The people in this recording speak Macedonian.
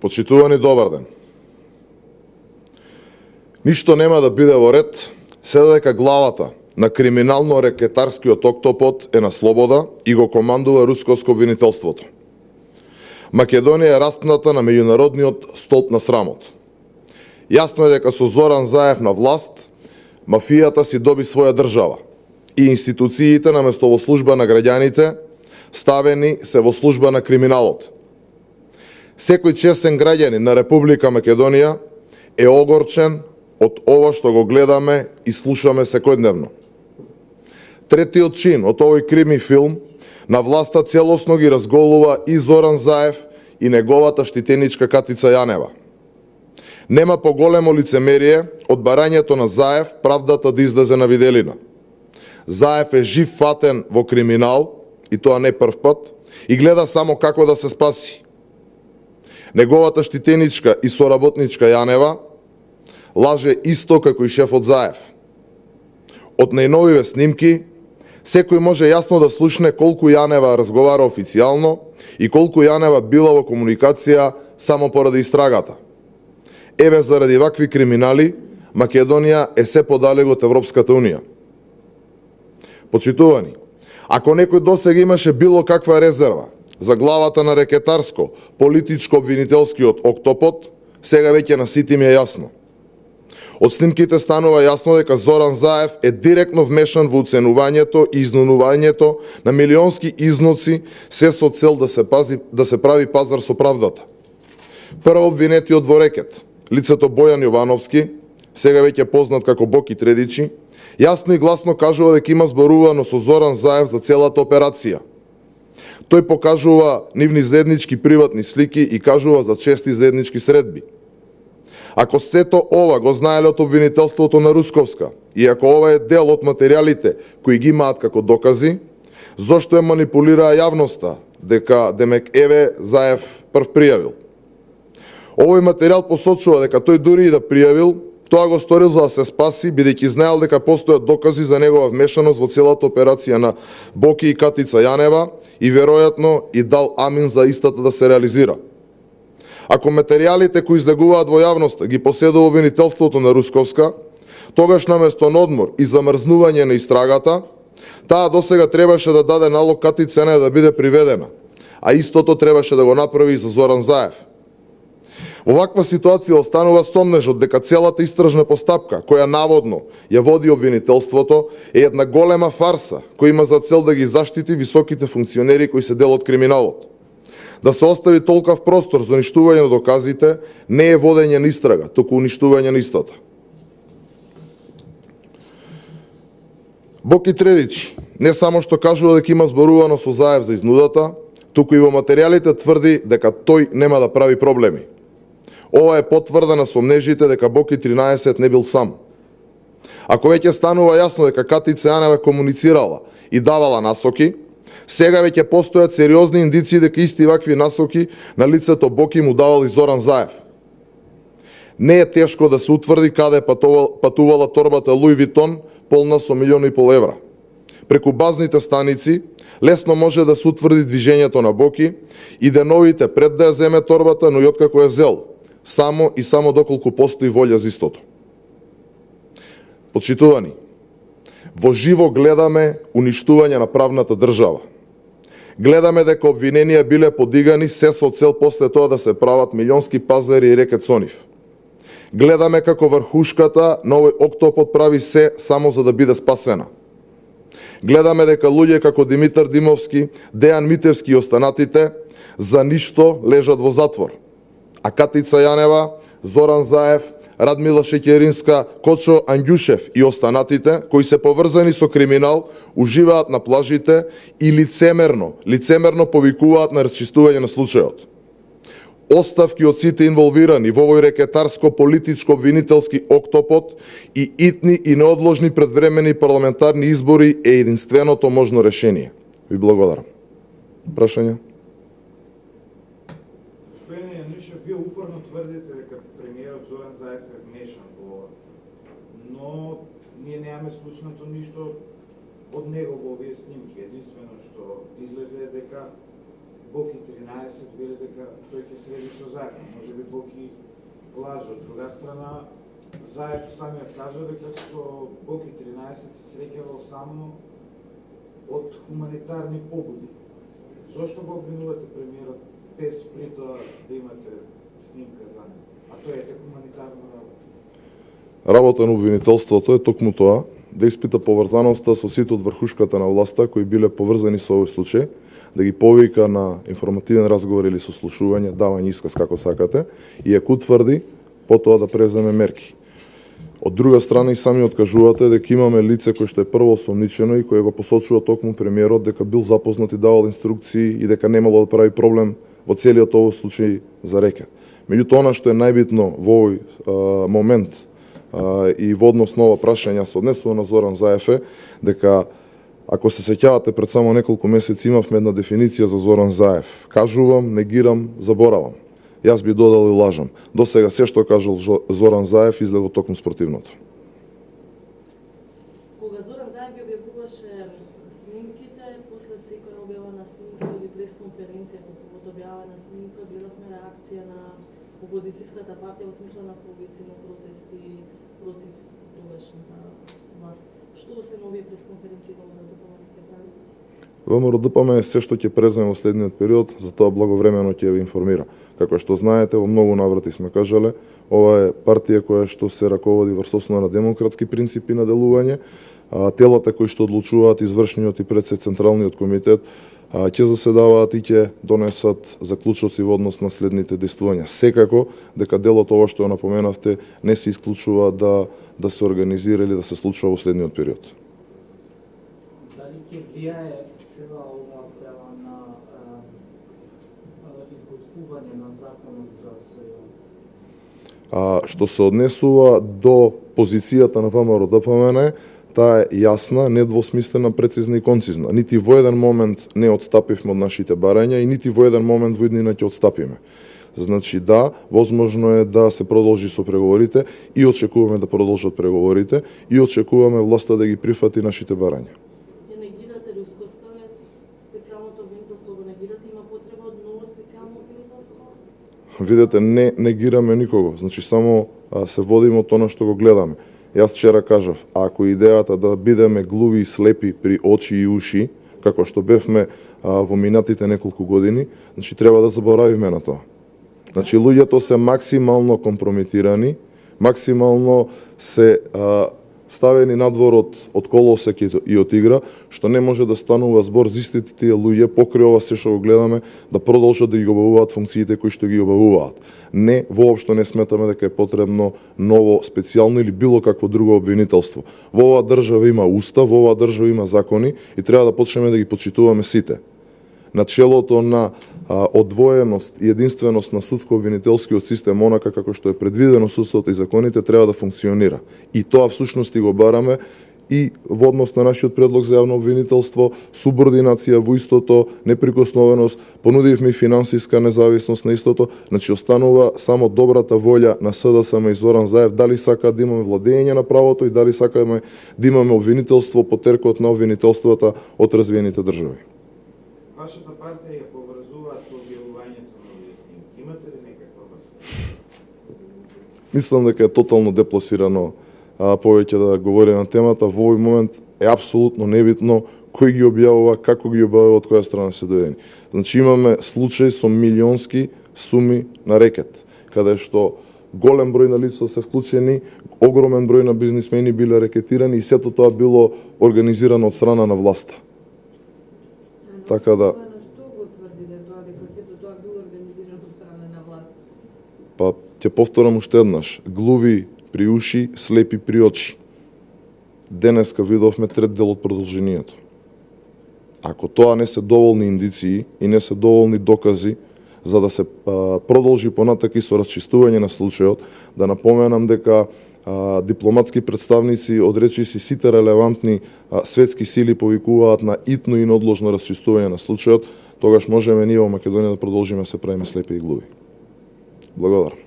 Почитувани, добар ден. Ништо нема да биде во ред, се додека главата на криминално-рекетарскиот октопод е на слобода и го командува рускоско обвинителството. Македонија е распната на меѓународниот столб на срамот. Јасно е дека со Зоран Заев на власт, мафијата си доби своја држава и институциите наместо во служба на граѓаните ставени се во служба на криминалот. Секој честен граѓанин на Република Македонија е огорчен од ова што го гледаме и слушаме секојдневно. Третиот чин од овој крими филм на власта целосно ги разголува и Зоран Заев и неговата штитеничка Катица Јанева. Нема поголемо лицемерие од барањето на Заев правдата да излезе на виделина. Заев е жив фатен во криминал, и тоа не прв пат, и гледа само како да се спаси. Неговата штитеничка и соработничка Јанева лаже исто како и шефот Заев. Од најновиве снимки, секој може јасно да слушне колку Јанева разговара официјално и колку Јанева била во комуникација само поради истрагата. Еве, заради вакви криминали, Македонија е се подалег од Европската Унија. Почитувани, ако некој досега имаше било каква резерва за главата на рекетарско, политичко-обвинителскиот октопод, сега веќе на сите им е јасно. Од снимките станува јасно дека Зоран Заев е директно вмешан во уценувањето и изнунувањето на милионски изноци, се со цел да се прави пазар со правдата. Прво обвинетиот во рекет, лицето Бојан Јовановски, сега веќе познат како Боки Тредичи, јасно и гласно кажува дека има зборувано со Зоран Заев за целата операција. Тој покажува нивни заеднички приватни слики и кажува за чести заеднички средби. Ако сето ова го знаеле од обвинителството на Русковска и ако ова е дел од материјалите кои ги имаат како докази, зошто ја манипулираа јавноста дека демек еве Заев прв пријавил? Овој материјал посочува дека тој дури и да пријавил, тоа го сторил за да се спаси, бидејќи знаел дека постојат докази за негова вмешаност во целата операција на Боки и Катица Јанева и веројатно и дал амин за истата да се реализира. Ако материјалите кои излегуваат во јавноста ги поседува обвинителството на Русковска, тогаш наместо на одмор и замрзнување на истрагата, таа досега требаше да даде налог Катица Јанева да биде приведена, а истото требаше да го направи и за Зоран Заев. Во ваква ситуација останува сомнежот дека целата истражна постапка, која наводно ја води обвинителството, е една голема фарса која има за цел да ги заштити високите функционери кои се дел од криминалот. Да се остави толкав простор за уништување на доказите не е водење на истрага, туку уништување на истата. Боки Тредичи не само што кажува дека има зборувано со Заев за изнудата, туку и во материјалите тврди дека тој нема да прави проблеми. Ова е потврда на сомнежите дека Боки 13 не бил сам. Ако веќе станува јасно дека Катица Јанева комуницирала и давала насоки, сега веќе постојат сериозни индиции дека исти вакви насоки на лицето Боки му давал и Зоран Заев. Не е тешко да се утврди каде патувала торбата Луи Витон полна со 1,5 милиони евра. Преку базните станици лесно може да се утврди движењето на Боки и деновите пред да ја земе торбата, но и откако ја зел, само и само доколку постои волја за истото. Почитувани, во живо гледаме уништување на правната држава. Гледаме дека обвиненија биле подигани се со цел после тоа да се прават милионски пазари и рекет со нив. Гледаме како врхушката на овој октопод прави се само за да биде спасена. Гледаме дека луѓе како Димитар Димовски, Дејан Митевски и останатите за ништо лежат во затвор. А Катица Јанева, Зоран Заев, Радмила Шеќеринска, Кочо Андјушев и останатите, кои се поврзани со криминал, уживаат на плажите и лицемерно повикуваат на расчистување на случајот. Оставки од сите инволвирани во овој рекетарско-политичко-обвинителски октопод и итни и неодложни предвремени парламентарни избори е единственото можно решение. Ви благодарам. Прашања? Вие упорно тврдите дека премиерот Зоран Заев е вмешан во ова, но ние немаме слушнато ништо од него во овие снимки. Единствено што излезе е дека Боки 13 вели дека тој ќе среди со Заев. Може би Боки лажа. Од друга страна, Заев самиот кажа дека со Боки 13 се среќавал само од хуманитарни побуди. Зошто го обвинувате премиерот без при тоа да имате снимка за него? А тоа е хуманитарна работа. Работа на обвинителството е токму тоа, да испита поврзаноста со сите од врхушката на власта кои биле поврзани со овој случај, да ги повика на информативен разговор или сослушување, давање исказ како сакате, и ако утврди, потоа да преземе мерки. Од друга страна и сами откажувате дека имаме лице кој што е прво осомничено и кој го посочува токму премиерот дека бил запознат и давал инструкции и дека немало да прави проблем во целиот овој случај за рекет. Меѓутоа, она што е најбитно во овој момент и во однос на ова прашање се однесува на Зоран Заев е дека, ако се сеќавате, пред само неколку месеци имавме една дефиниција за Зоран Заев. Кажувам, негирам, заборавам. Јас би додал и лажам. До сега се што кажал Зоран Заев излего токму спротивното. Кога Зоран Заев ги објавуваше снимките, после секоја објава на снимка или пресконференција по повод објава на снимка, гледавме реакција на опозицијската партија во смисла на повици, на протести против тогашната власт. Што се нови пресконференции во МРДПМ ќе прави? ВМРО-ДПМ се што ќе преземе во следниот период, за тоа благовремено ќе ви информира. Како што знаете, во многу наврати сме кажале, ова е партија која што се раководи врз основа на демократски принципи на делување. Телата кои што одлучуваат, извршниот и председ Централниот комитет, ќе заседаваат и ќе донесат заклучоци во однос на следните действувања. Секако дека делот ова што напоменавте не се исклучува да се организира или да се случува во следниот период. Дали ќе влијае цела ова афера на изготвување на законот за СЈО? Што се однесува до позицијата на ВМРО-ДПМН, таа е јасна, недвосмислена, прецизна и концизна. Нити во еден момент не отстапивме од нашите барања и нити во еден момент во иднина ќе отстапиме. Значи да, возможно е да се продолжи со преговорите и очекуваме да продолжат преговорите и очекуваме власта да ги прифати нашите барања. Ја негирате рускоска, специјалното обвинителство го негирате, има потреба од ново специјално обвинителство? Видете, не негираме никого, значи само се водиме од тоа што го гледаме. Јас вчера кажав, ако идејата да бидеме глуви и слепи при очи и уши, како што бевме во минатите неколку години, значи треба да заборавиме на тоа. Значи луѓето се максимално компрометирани, максимално се ставени надвор од колосек и од игра, што не може да станува збор за истите тие луѓе покрај ова се што го гледаме да продолжат да ги обавуваат функциите кои што ги обавуваат. Не, воопшто не сметаме дека е потребно ново специјално или било какво друго обвинителство. Во оваа држава има устав, во оваа држава има закони и треба да почнеме да ги почитуваме сите. Начелото на одвоеност и единственост на судско-обвинителскиот систем, онака како што е предвидено судството и законите, треба да функционира. И тоа всушност го бараме и во однос на нашиот предлог за јавно обвинителство, субординација во истото, неприкосновеност, понудивме и финансиска независност на истото, значи останува само добрата волја на СДСМ и Зоран Заев, дали сакаат да имаме владење на правото и дали сакаме да имаме обвинителство по теркот на обвинителствата од развиените држави. Вашата партија ја поврзуваат со објавувањето на овие снимки. Имате ли некаква врска? Мислам дека е тотално депласирано повеќе да говори на темата. Во овој момент е апсолутно небитно кој ги објавува, како ги објавува, од која страна се дојдени. Значи имаме случај со милионски суми на рекет, каде што голем број на лица се вклучени, огромен број на бизнисмени биле рекетирани и сето тоа било организирано од страна на власта. Така да. Што го тврдите тоа дека сето тоа било организирано од страна на власт? Па ќе повторам уште еднаш. Глуви при уши, слепи при очи. Денеска видовме трет дел од продолжението. Ако тоа не се доволни индиции и не се доволни докази за да се продолжи понатаки со расчистување на случајот, да напоменам дека дипломатски представници од речиси сите релевантни светски сили повикуваат на итно и неодложно расчистување на случајот, тогаш можеме ние во Македонија да продолжиме да се правиме слепи и глуви. Благодарам.